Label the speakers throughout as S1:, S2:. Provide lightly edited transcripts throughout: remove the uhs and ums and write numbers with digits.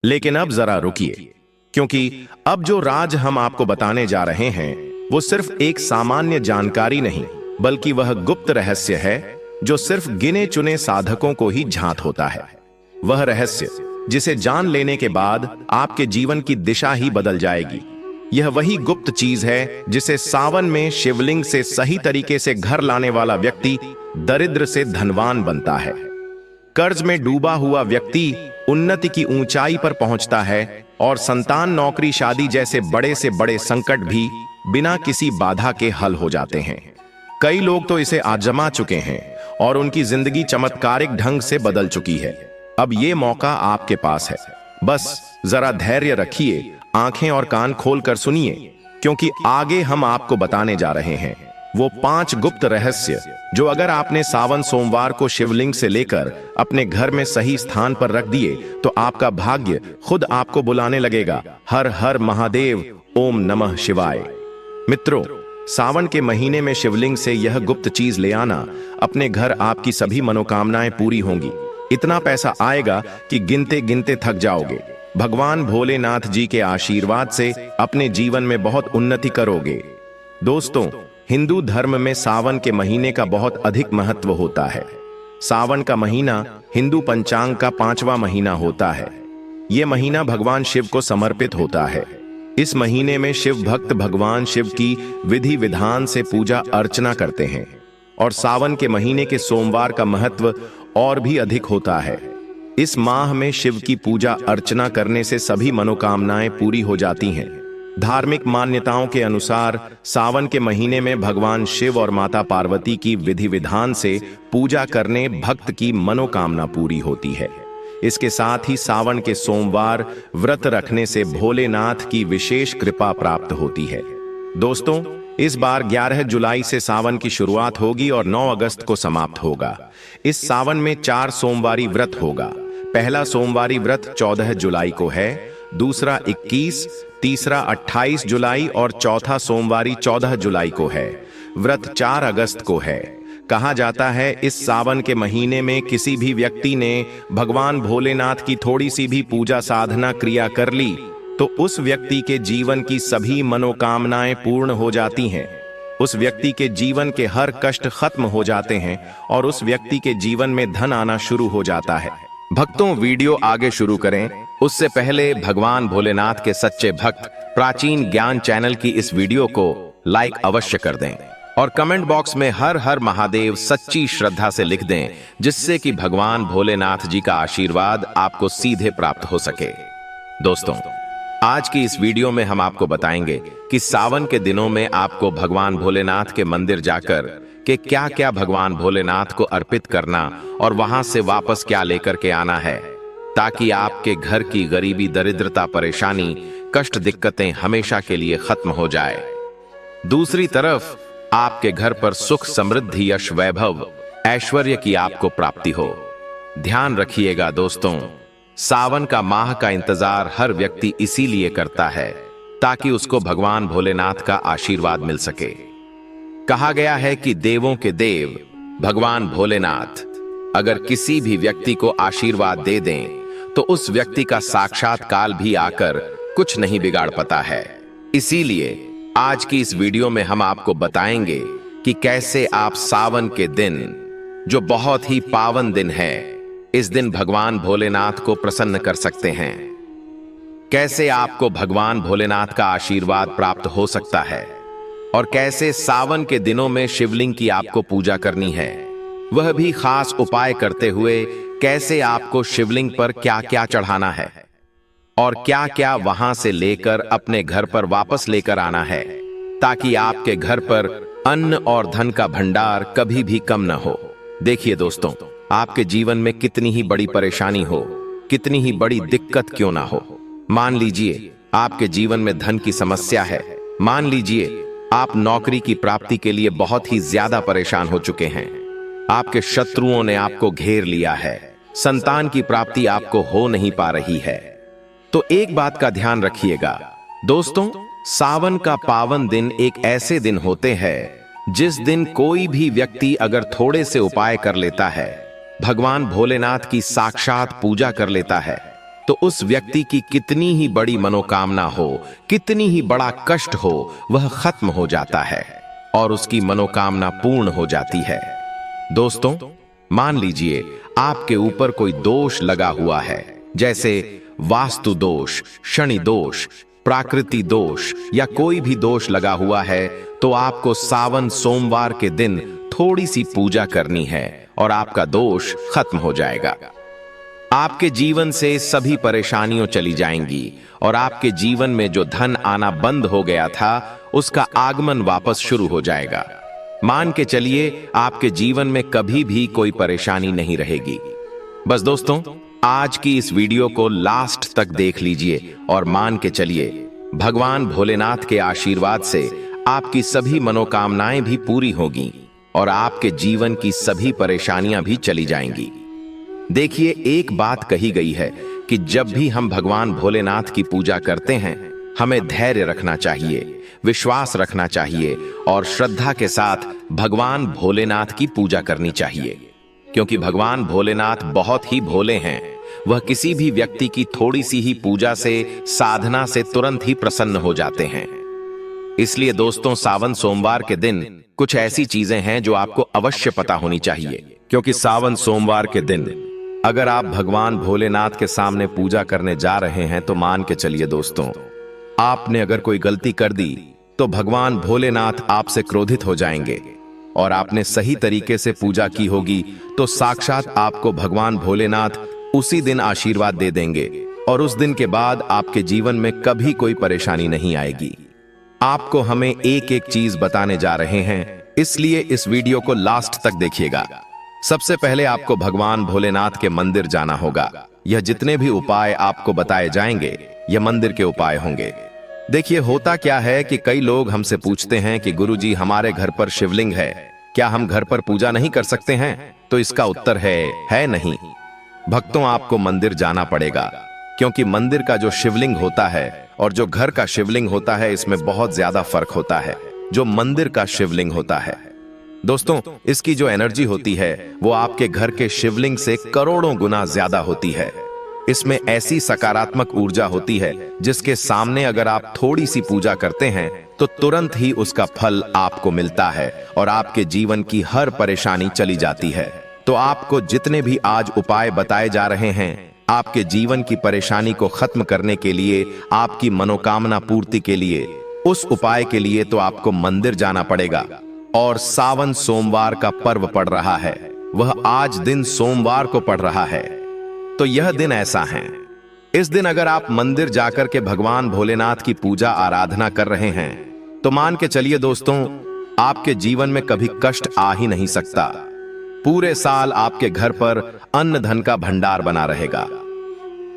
S1: लेकिन अब जरा रुकिए, क्योंकि अब जो राज हम आपको बताने जा रहे हैं वो सिर्फ एक सामान्य जानकारी नहीं, बल्कि वह गुप्त रहस्य है जो सिर्फ गिने चुने साधकों को ही ज्ञात होता है। वह रहस्य जिसे जान लेने के बाद आपके जीवन की दिशा ही बदल जाएगी। यह वही गुप्त चीज है जिसे सावन में शिवलिंग से सही तरीके से घर लाने वाला व्यक्ति दरिद्र से धनवान बनता है। कर्ज में डूबा हुआ व्यक्ति उन्नति की ऊंचाई पर पहुंचता है और संतान, नौकरी, शादी जैसे बड़े से बड़े संकट भी बिना किसी बाधा के हल हो जाते हैं। कई लोग तो इसे आजमा चुके हैं और उनकी जिंदगी चमत्कारिक ढंग से बदल चुकी है। अब ये मौका आपके पास है। बस जरा धैर्य रखिए, आंखें और कान खोलकर सुनिए, क्योंकि आगे हम आपको बताने जा रहे हैं वो 5 गुप्त रहस्य जो अगर आपने सावन सोमवार को शिवलिंग से लेकर अपने घर में सही स्थान पर रख दिए तो आपका भाग्य खुद आपको बुलाने लगेगा। हर हर महादेव, ओम नमः शिवाय। मित्रों, सावन के महीने में शिवलिंग से यह गुप्त चीज ले आना, अपने घर आपकी सभी मनोकामनाएं पूरी होंगी। इतना पैसा आएगा कि गिनते गिनते थक जाओगे। भगवान भोलेनाथ जी के आशीर्वाद से अपने जीवन में बहुत उन्नति करोगे। दोस्तों, हिंदू धर्म में सावन के महीने का बहुत अधिक महत्व होता है। सावन का महीना हिंदू पंचांग का 5वां महीना होता है। यह महीना भगवान शिव को समर्पित होता है। इस महीने में शिव भक्त भगवान शिव की विधि विधान से पूजा अर्चना करते हैं और सावन के महीने के सोमवार का महत्व और भी अधिक होता है। इस माह में शिव की पूजा अर्चना करने से सभी मनोकामनाएं पूरी हो जाती हैं। धार्मिक मान्यताओं के अनुसार सावन के महीने में भगवान शिव और माता पार्वती की विधि विधान से पूजा करने भक्त की मनोकामना पूरी होती है। इसके साथ ही सावन के सोमवार व्रत रखने से भोलेनाथ की विशेष कृपा प्राप्त होती है। दोस्तों, इस बार 11 जुलाई से सावन की शुरुआत होगी और 9 अगस्त को समाप्त होगा। इस सावन में 4 सोमवारी व्रत होगा। पहला सोमवारी व्रत 14 जुलाई को है, दूसरा 21, तीसरा 28 जुलाई और चौथा सोमवारी 14 जुलाई को है। व्रत 4 अगस्त को है। कहा जाता है इस सावन के महीने में किसी भी व्यक्ति ने भगवान भोलेनाथ की थोड़ी सी भी पूजा साधना क्रिया कर ली तो उस व्यक्ति के जीवन की सभी मनोकामनाएं पूर्ण हो जाती हैं। उस व्यक्ति के जीवन के हर कष्ट खत्म हो जाते हैं और उस व्यक्ति के जीवन में धन आना शुरू हो जाता है। भक्तों, वीडियो आगे शुरू करें उससे पहले भगवान भोलेनाथ के सच्चे भक्त प्राचीन ज्ञान चैनल की इस वीडियो को लाइक अवश्य कर दें और कमेंट बॉक्स में हर हर महादेव सच्ची श्रद्धा से लिख दें, जिससे कि भगवान भोलेनाथ जी का आशीर्वाद आपको सीधे प्राप्त हो सके। दोस्तों, आज की इस वीडियो में हम आपको बताएंगे कि सावन के दिनों में आपको भगवान भोलेनाथ के मंदिर जाकर के क्या क्या भगवान भोलेनाथ को अर्पित करना और वहां से वापस क्या लेकर के आना है, ताकि आपके घर की गरीबी, दरिद्रता, परेशानी, कष्ट, दिक्कतें हमेशा के लिए खत्म हो जाए। दूसरी तरफ आपके घर पर सुख, समृद्धि, यश, वैभव, ऐश्वर्य की आपको प्राप्ति हो। ध्यान रखिएगा दोस्तों, सावन का माह का इंतजार हर व्यक्ति इसीलिए करता है ताकि उसको भगवान भोलेनाथ का आशीर्वाद मिल सके। कहा गया है कि देवों के देव भगवान भोलेनाथ अगर किसी भी व्यक्ति को आशीर्वाद दे दें तो उस व्यक्ति का साक्षात काल भी आकर कुछ नहीं बिगाड़ पाता है। इसीलिए आज की इस वीडियो में हम आपको बताएंगे कि कैसे आप सावन के दिन, जो बहुत ही पावन दिन है, इस दिन भगवान भोलेनाथ को प्रसन्न कर सकते हैं। कैसे आपको भगवान भोलेनाथ का आशीर्वाद प्राप्त हो सकता है और कैसे सावन के दिनों में शिवलिंग की आपको पूजा करनी है, वह भी खास उपाय करते हुए कैसे आपको शिवलिंग पर क्या क्या चढ़ाना है और क्या क्या वहां से लेकर अपने घर पर वापस लेकर आना है, ताकि आपके घर पर अन्न और धन का भंडार कभी भी कम न हो। देखिए दोस्तों, आपके जीवन में कितनी ही बड़ी परेशानी हो, कितनी ही बड़ी दिक्कत क्यों ना हो, मान लीजिए आपके जीवन में धन की समस्या है, मान लीजिए आप नौकरी की प्राप्ति के लिए बहुत ही ज्यादा परेशान हो चुके हैं, आपके शत्रुओं ने आपको घेर लिया है, संतान की प्राप्ति आपको हो नहीं पा रही है, तो एक बात का ध्यान रखिएगा दोस्तों, सावन का पावन दिन एक ऐसे दिन होते हैं जिस दिन कोई भी व्यक्ति अगर थोड़े से उपाय कर लेता है, भगवान भोलेनाथ की साक्षात पूजा कर लेता है, तो उस व्यक्ति की कितनी ही बड़ी मनोकामना हो, कितनी ही बड़ा कष्ट हो, वह खत्म हो जाता है और उसकी मनोकामना पूर्ण हो जाती है। दोस्तों, मान लीजिए आपके ऊपर कोई दोष लगा हुआ है, जैसे वास्तु दोष, शनि दोष, प्राकृति दोष या कोई भी दोष लगा हुआ है, तो आपको सावन सोमवार के दिन थोड़ी सी पूजा करनी है और आपका दोष खत्म हो जाएगा। आपके जीवन से सभी परेशानियां चली जाएंगी और आपके जीवन में जो धन आना बंद हो गया था, उसका आगमन वापस शुरू हो जाएगा। मान के चलिए आपके जीवन में कभी भी कोई परेशानी नहीं रहेगी। बस दोस्तों, आज की इस वीडियो को लास्ट तक देख लीजिए और मान के चलिए भगवान भोलेनाथ के आशीर्वाद से आपकी सभी मनोकामनाएं भी पूरी होगी और आपके जीवन की सभी परेशानियां भी चली जाएंगी। देखिए, एक बात कही गई है कि जब भी हम भगवान भोलेनाथ की पूजा करते हैं, हमें धैर्य रखना चाहिए, विश्वास रखना चाहिए और श्रद्धा के साथ भगवान भोलेनाथ की पूजा करनी चाहिए, क्योंकि भगवान भोलेनाथ बहुत ही भोले हैं। वह किसी भी व्यक्ति की थोड़ी सी ही पूजा से, साधना से तुरंत ही प्रसन्न हो जाते हैं। इसलिए दोस्तों, सावन सोमवार के दिन कुछ ऐसी चीजें हैं जो आपको अवश्य पता होनी चाहिए, क्योंकि सावन सोमवार के दिन अगर आप भगवान भोलेनाथ के सामने पूजा करने जा रहे हैं, तो मान के चलिए दोस्तों, आपने अगर कोई गलती कर दी तो भगवान भोलेनाथ आपसे क्रोधित हो जाएंगे, और आपने सही तरीके से पूजा की होगी तो साक्षात आपको भगवान भोलेनाथ उसी दिन आशीर्वाद दे देंगे और उस दिन के बाद आपके जीवन में कभी कोई परेशानी नहीं आएगी। आपको हमें एक एक चीज बताने जा रहे हैं, इसलिए इस वीडियो को लास्ट तक देखिएगा। सबसे पहले आपको भगवान भोलेनाथ के मंदिर जाना होगा। यह जितने भी उपाय आपको बताए जाएंगे, यह मंदिर के उपाय होंगे। देखिए, होता क्या है कि कई लोग हमसे पूछते हैं कि गुरुजी, हमारे घर पर शिवलिंग है, क्या हम घर पर पूजा नहीं कर सकते हैं? तो इसका उत्तर है नहीं। भक्तों, आपको मंदिर जाना पड़ेगा, क्योंकि मंदिर का जो शिवलिंग होता है और जो घर का शिवलिंग होता है, इसमें बहुत ज्यादा फर्क होता है। जो मंदिर का शिवलिंग होता है दोस्तों, इसकी जो एनर्जी होती है वो आपके घर के शिवलिंग से करोड़ों गुना ज्यादा होती है। इसमें ऐसी सकारात्मक ऊर्जा होती है जिसके सामने अगर आप थोड़ी सी पूजा करते हैं तो तुरंत ही उसका फल आपको मिलता है और आपके जीवन की हर परेशानी चली जाती है। तो आपको जितने भी आज उपाय बताए जा रहे हैं, आपके जीवन की परेशानी को खत्म करने के लिए, आपकी मनोकामना पूर्ति के लिए, उस उपाय के लिए तो आपको मंदिर जाना पड़ेगा। और सावन सोमवार का पर्व पड़ रहा है, वह आज दिन सोमवार को पड़ रहा है। तो यह दिन ऐसा है, इस दिन अगर आप मंदिर जाकर के भगवान भोलेनाथ की पूजा आराधना कर रहे हैं, तो मान के चलिए दोस्तों, आपके जीवन में कभी कष्ट आ ही नहीं सकता। पूरे साल आपके घर पर अन्न धन का भंडार बना रहेगा।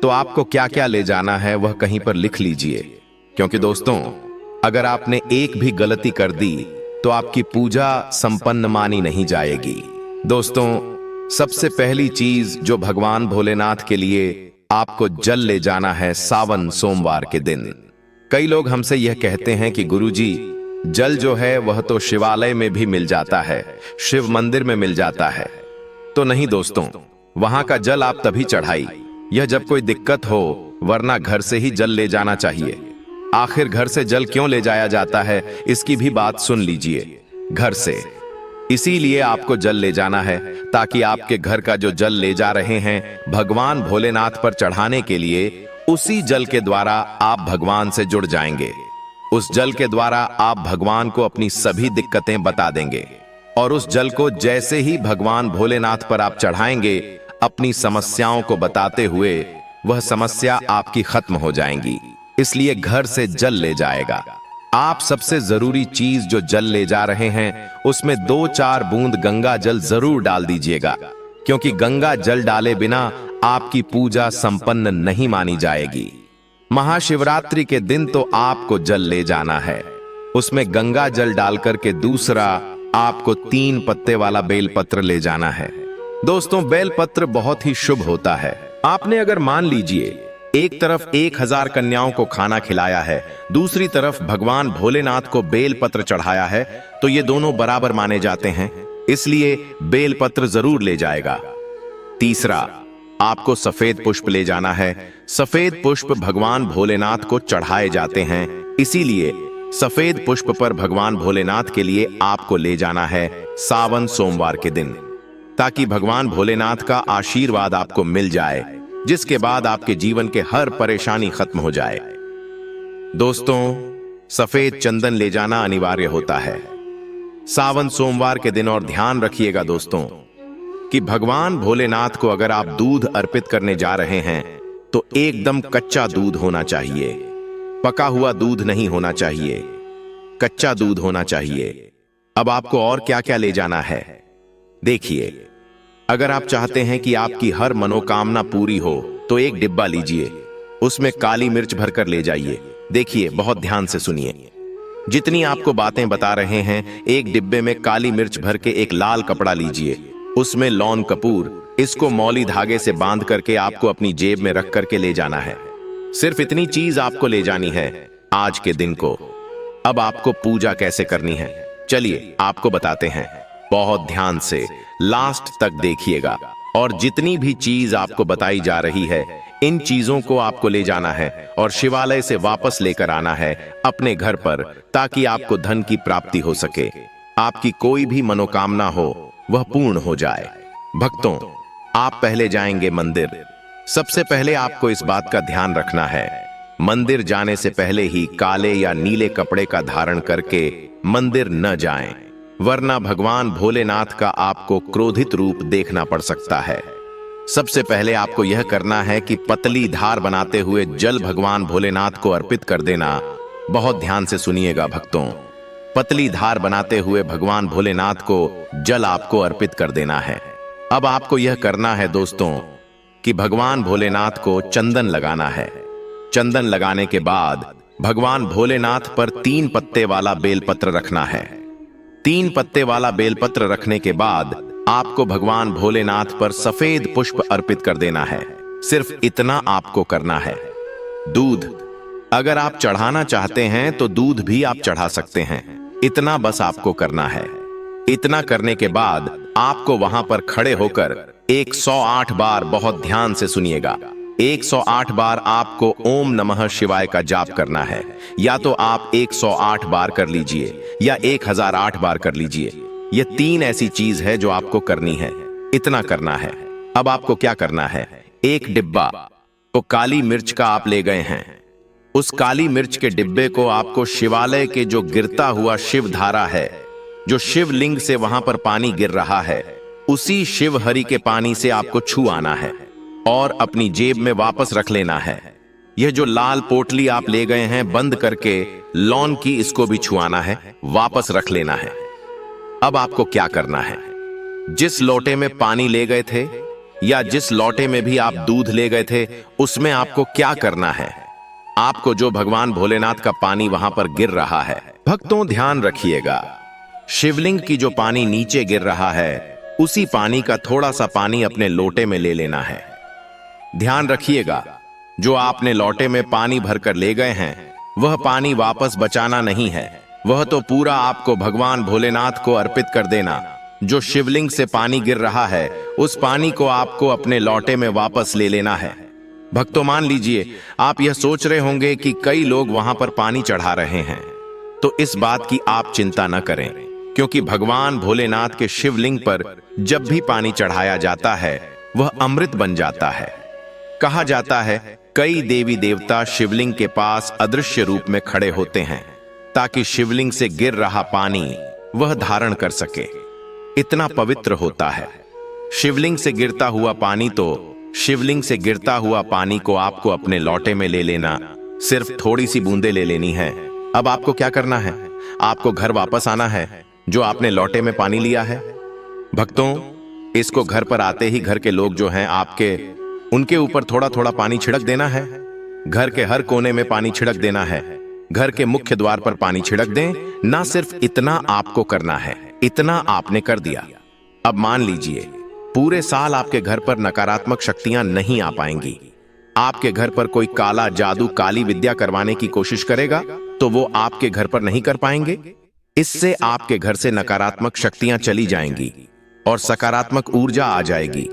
S1: तो आपको क्या क्या ले जाना है वह कहीं पर लिख लीजिए, क्योंकि दोस्तों, अगर आपने एक भी गलती कर दी तो आपकी पूजा संपन्न मानी नहीं जाएगी। दोस्तों, सबसे पहली चीज जो भगवान भोलेनाथ के लिए आपको जल ले जाना है सावन सोमवार के दिन। कई लोग हमसे यह कहते हैं कि गुरुजी, जल जो है वह तो शिवालय में भी मिल जाता है, शिव मंदिर में मिल जाता है। तो नहीं दोस्तों, वहां का जल आप तभी चढ़ाई यह जब कोई दिक्कत हो, वरना घर से ही जल ले जाना चाहिए। आखिर घर से जल क्यों ले जाया जाता है, इसकी भी बात सुन लीजिए। घर से इसीलिए आपको जल ले जाना है ताकि आपके घर का जो जल ले जा रहे हैं भगवान भोलेनाथ पर चढ़ाने के लिए, उसी जल के द्वारा आप भगवान से जुड़ जाएंगे। उस जल के द्वारा आप भगवान को अपनी सभी दिक्कतें बता देंगे और उस जल को जैसे ही भगवान भोलेनाथ पर आप चढ़ाएंगे, अपनी समस्याओं को बताते हुए वह समस्या आपकी खत्म हो जाएंगी। इसलिए घर से जल ले जाएगा। आप सबसे जरूरी चीज जो जल ले जा रहे हैं, उसमें 2-4 बूंद गंगा जल जरूर डाल दीजिएगा, क्योंकि गंगा जल डाले बिना आपकी पूजा संपन्न नहीं मानी जाएगी। महाशिवरात्रि के दिन तो आपको जल ले जाना है, उसमें गंगा जल डालकर के दूसरा आपको 3 पत्ते वाला बेलपत्र ले जाना है। दोस्तों, बेलपत्र बहुत ही शुभ होता है। आपने अगर मान लीजिए एक तरफ 1000 कन्याओं को खाना खिलाया है, दूसरी तरफ भगवान भोलेनाथ को बेलपत्र चढ़ाया है, तो ये दोनों बराबर माने जाते हैं, इसलिए बेलपत्र जरूर ले जाएगा। तीसरा, आपको सफेद पुष्प ले जाना है। सफेद पुष्प भगवान भोलेनाथ को चढ़ाए जाते हैं, इसीलिए सफेद पुष्प पर भगवान भोलेनाथ के लिए आपको ले जाना है सावन सोमवार के दिन, ताकि भगवान भोलेनाथ का आशीर्वाद आपको मिल जाए, जिसके बाद आपके जीवन के हर परेशानी खत्म हो जाए। दोस्तों, सफेद चंदन ले जाना अनिवार्य होता है सावन सोमवार के दिन। और ध्यान रखिएगा दोस्तों कि भगवान भोलेनाथ को अगर आप दूध अर्पित करने जा रहे हैं तो एकदम कच्चा दूध होना चाहिए, पका हुआ दूध नहीं होना चाहिए, कच्चा दूध होना चाहिए। अब आपको और क्या क्या ले जाना है देखिए। अगर आप चाहते हैं कि आपकी हर मनोकामना पूरी हो तो एक डिब्बा लीजिए, उसमें काली मिर्च भरकर ले जाइए। देखिए, बहुत ध्यान से सुनिए, जितनी आपको बातें बता रहे हैं, एक डिब्बे में काली मिर्च भर के एक लाल कपड़ा लीजिए, उसमें लौन कपूर, इसको मौली धागे से बांध करके आपको अपनी जेब में रख करके ले जाना है। सिर्फ इतनी चीज आपको ले जानी है आज के दिन को। अब आपको पूजा कैसे करनी है, चलिए आपको बताते हैं। बहुत ध्यान से लास्ट तक देखिएगा, और जितनी भी चीज आपको बताई जा रही है, इन चीजों को आपको ले जाना है और शिवालय से वापस लेकर आना है अपने घर पर, ताकि आपको धन की प्राप्ति हो सके, आपकी कोई भी मनोकामना हो वह पूर्ण हो जाए। भक्तों, आप पहले जाएंगे मंदिर। सबसे पहले आपको इस बात का ध्यान रखना है, मंदिर जाने से पहले ही काले या नीले कपड़े का धारण करके मंदिर न जाएं, वरना भगवान भोलेनाथ का आपको क्रोधित रूप देखना पड़ सकता है। सबसे पहले आपको यह करना है कि पतली धार बनाते हुए जल भगवान भोलेनाथ को अर्पित कर देना। बहुत ध्यान से सुनिएगा भक्तों, पतली धार बनाते हुए भगवान भोलेनाथ को जल आपको अर्पित कर देना है। अब आपको यह करना है दोस्तों कि भगवान भोलेनाथ को चंदन लगाना है। चंदन लगाने के बाद भगवान भोलेनाथ पर 3 पत्ते वाला बेलपत्र रखना है। 3 पत्ते वाला बेलपत्र रखने के बाद आपको भगवान भोलेनाथ पर सफेद पुष्प अर्पित कर देना है। सिर्फ इतना आपको करना है। दूध अगर आप चढ़ाना चाहते हैं तो दूध भी आप चढ़ा सकते हैं, इतना बस आपको करना है। इतना करने के बाद आपको वहां पर खड़े होकर 108 बार, बहुत ध्यान से सुनिएगा, 108 बार आपको ओम नमः शिवाय का जाप करना है। या तो आप 108 बार कर लीजिए या 1008 बार कर लीजिए। ये 3 ऐसी चीज है जो आपको करनी है, इतना करना है। अब आपको क्या करना है, एक डिब्बा तो काली मिर्च का आप ले गए हैं, उस काली मिर्च के डिब्बे को आपको शिवालय के जो गिरता हुआ शिव धारा है, जो शिवलिंग से वहां पर पानी गिर रहा है, उसी शिव हरि के पानी से आपको छू आना है और अपनी जेब में वापस रख लेना है। यह जो लाल पोटली आप ले गए हैं बंद करके लौन की, इसको भी छुआना है, वापस रख लेना है। अब आपको क्या करना है, जिस लोटे में पानी ले गए थे या जिस लोटे में भी आप दूध ले गए थे, उसमें आपको क्या करना है, आपको जो भगवान भोलेनाथ का पानी वहां पर गिर रहा है, भक्तों ध्यान रखिएगा, शिवलिंग की जो पानी नीचे गिर रहा है, उसी पानी का थोड़ा सा पानी अपने लोटे में ले लेना है। ध्यान रखिएगा, जो आपने लोटे में पानी भरकर ले गए हैं वह पानी वापस बचाना नहीं है, वह तो पूरा आपको भगवान भोलेनाथ को अर्पित कर देना। जो शिवलिंग से पानी गिर रहा है, उस पानी को आपको अपने लोटे में वापस ले लेना है। भक्तों, मान लीजिए आप यह सोच रहे होंगे कि कई लोग वहां पर पानी चढ़ा रहे हैं, तो इस बात की आप चिंता न करें, क्योंकि भगवान भोलेनाथ के शिवलिंग पर जब भी पानी चढ़ाया जाता है वह अमृत बन जाता है। कहा जाता है कई देवी देवता शिवलिंग के पास अदृश्य रूप में खड़े होते हैं, ताकि शिवलिंग से गिर रहा पानी वह धारण कर सके। इतना पवित्र होता है शिवलिंग से गिरता हुआ पानी। तो शिवलिंग से गिरता हुआ पानी को आपको अपने लोटे में ले लेना, सिर्फ थोड़ी सी बूंदे ले लेनी है। अब आपको क्या करना है, आपको घर वापस आना है जो आपने लोटे में पानी लिया है। भक्तों, इसको घर पर आते ही घर के लोग जो हैं आपके, उनके ऊपर थोड़ा थोड़ा पानी छिड़क देना है। घर के हर कोने में पानी छिड़क देना है, घर के मुख्य द्वार पर पानी छिड़क दें। ना सिर्फ इतना आपको करना है, इतना आपने कर दिया। अब मान लीजिए पूरे साल आपके घर पर नकारात्मक शक्तियां नहीं आ पाएंगी। आपके घर पर कोई काला जादू, काली विद्या करवाने की कोशिश करेगा तो वो आपके घर पर नहीं कर पाएंगे। इससे आपके घर से नकारात्मक शक्तियां चली जाएंगी और सकारात्मक ऊर्जा आ जाएगी।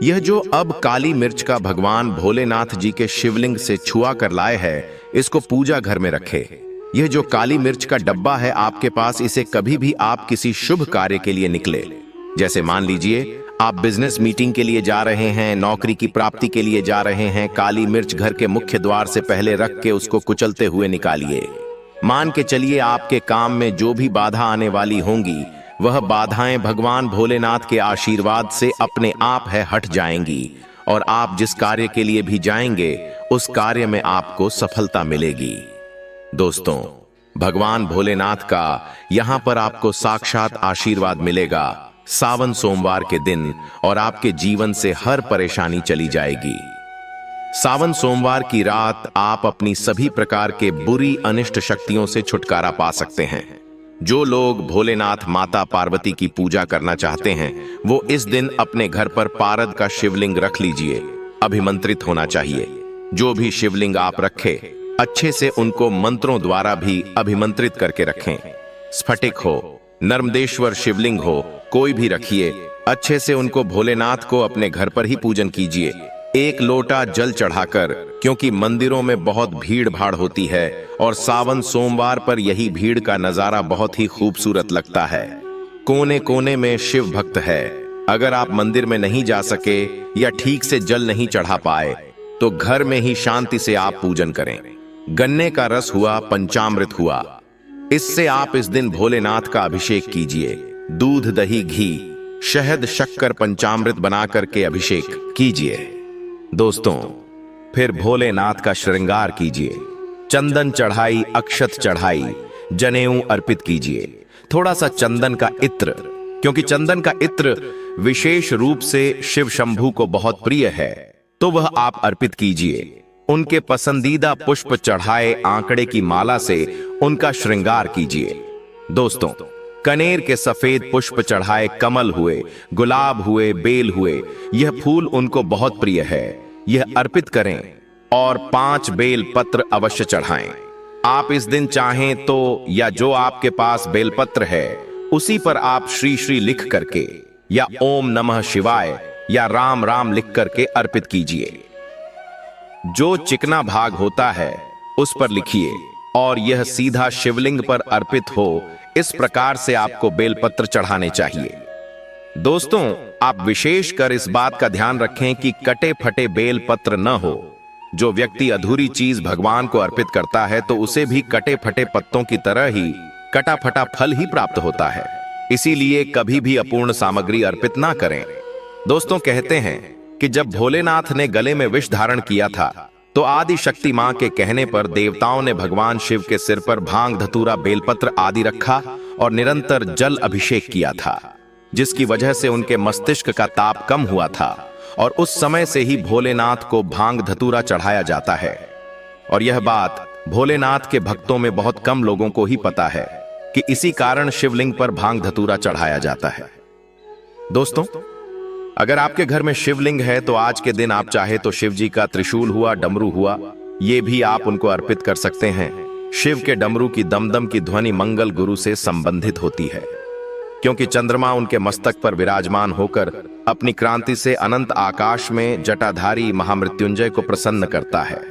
S1: यह जो अब काली मिर्च का भगवान भोलेनाथ जी के शिवलिंग से छुआ कर लाए है, इसको पूजा घर में रखे। यह जो काली मिर्च का डब्बा है आपके पास, इसे कभी भी आप किसी शुभ कार्य के लिए निकले, जैसे मान लीजिए आप बिजनेस मीटिंग के लिए जा रहे हैं, नौकरी की प्राप्ति के लिए जा रहे हैं, काली मिर्च घर के मुख्य द्वार से पहले रख के उसको कुचलते हुए निकालिए। मान के चलिए आपके काम में जो भी बाधा आने वाली होंगी, वह बाधाएं भगवान भोलेनाथ के आशीर्वाद से अपने आप है हट जाएंगी और आप जिस कार्य के लिए भी जाएंगे उस कार्य में आपको सफलता मिलेगी। दोस्तों, भगवान भोलेनाथ का यहां पर आपको साक्षात आशीर्वाद मिलेगा सावन सोमवार के दिन, और आपके जीवन से हर परेशानी चली जाएगी। सावन सोमवार की रात आप अपनी सभी प्रकार के बुरी अनिष्ट शक्तियों से छुटकारा पा सकते हैं। जो लोग भोलेनाथ माता पार्वती की पूजा करना चाहते हैं, वो इस दिन अपने घर पर पारद का शिवलिंग रख लीजिए। अभिमंत्रित होना चाहिए। जो भी शिवलिंग आप रखें, अच्छे से उनको मंत्रों द्वारा भी अभिमंत्रित करके रखें। स्फटिक हो, नर्मदेश्वर शिवलिंग हो, कोई भी रखिए, अच्छे से उनको भोलेनाथ को अपने घर पर ही पूजन कीजिए। एक लोटा जल चढ़ाकर, क्योंकि मंदिरों में बहुत भीड़ भाड़ होती है और सावन सोमवार पर यही भीड़ का नजारा बहुत ही खूबसूरत लगता है। कोने कोने में शिव भक्त है। अगर आप मंदिर में नहीं जा सके या ठीक से जल नहीं चढ़ा पाए तो घर में ही शांति से आप पूजन करें। गन्ने का रस हुआ, पंचामृत हुआ, इससे आप इस दिन भोलेनाथ का अभिषेक कीजिए। दूध, दही, घी, शहद, शक्कर, पंचामृत बना करके अभिषेक कीजिए। दोस्तों, फिर भोलेनाथ का श्रृंगार कीजिए। चंदन चढ़ाई, अक्षत चढ़ाई, जनेऊ अर्पित कीजिए। थोड़ा सा चंदन का इत्र, क्योंकि चंदन का इत्र विशेष रूप से शिव शंभू को बहुत प्रिय है, तो वह आप अर्पित कीजिए। उनके पसंदीदा पुष्प चढ़ाए आंकड़े की माला से उनका श्रृंगार कीजिए। दोस्तों, कनेर के सफेद पुष्प चढ़ाए, कमल हुए, गुलाब हुए, बेल हुए, यह फूल उनको बहुत प्रिय है, यह अर्पित करें। और 5 बेल पत्र अवश्य चढ़ाएं। आप इस दिन चाहें तो, या जो आपके पास बेलपत्र है उसी पर आप श्री श्री लिख करके या ओम नमः शिवाय या राम राम लिख करके अर्पित कीजिए। जो चिकना भाग होता है उस पर लिखिए और यह सीधा शिवलिंग पर अर्पित हो, इस प्रकार से आपको बेलपत्र चढ़ाने चाहिए। दोस्तों, आप विशेष कर इस बात का ध्यान रखें कि कटे फटे बेलपत्र न हो। जो व्यक्ति अधूरी चीज भगवान को अर्पित करता है तो उसे भी कटे फटे पत्तों की तरह ही कटा फटा फल ही प्राप्त होता है। इसीलिए कभी भी अपूर्ण सामग्री अर्पित ना करें। दोस्तों, कहते हैं कि जब भोलेनाथ ने गले में विष धारण किया था तो आदि शक्ति मां के कहने पर देवताओं ने भगवान शिव के सिर पर भांग, धतूरा, बेलपत्र आदि रखा और निरंतर जल अभिषेक किया था, जिसकी वजह से उनके मस्तिष्क का ताप कम हुआ था और उस समय से ही भोलेनाथ को भांग धतूरा चढ़ाया जाता है। और यह बात भोलेनाथ के भक्तों में बहुत कम लोगों को ही पता है कि इसी कारण शिवलिंग पर भांग धतूरा चढ़ाया जाता है। दोस्तों, अगर आपके घर में शिवलिंग है तो आज के दिन आप चाहे तो शिव जी का त्रिशूल हुआ, डमरू हुआ, ये भी आप उनको अर्पित कर सकते हैं। शिव के डमरू की दमदम की ध्वनि मंगल गुरु से संबंधित होती है, क्योंकि चंद्रमा उनके मस्तक पर विराजमान होकर अपनी क्रांति से अनंत आकाश में जटाधारी महामृत्युंजय को प्रसन्न करता है।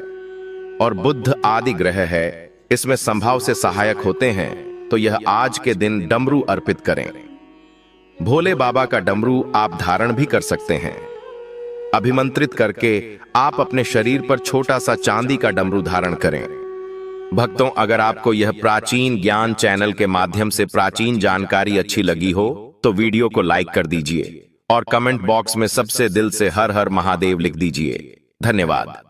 S1: और बुध आदि ग्रह है, इसमें संभाव से सहायक होते हैं, तो यह आज के दिन डमरू अर्पित करें। भोले बाबा का डमरू आप धारण भी कर सकते हैं। अभिमंत्रित करके आप अपने शरीर पर छोटा सा चांदी का डमरू धारण करें। भक्तों, अगर आपको यह प्राचीन ज्ञान चैनल के माध्यम से प्राचीन जानकारी अच्छी लगी हो तो वीडियो को लाइक कर दीजिए और कमेंट बॉक्स में सबसे दिल से हर हर महादेव लिख दीजिए। धन्यवाद।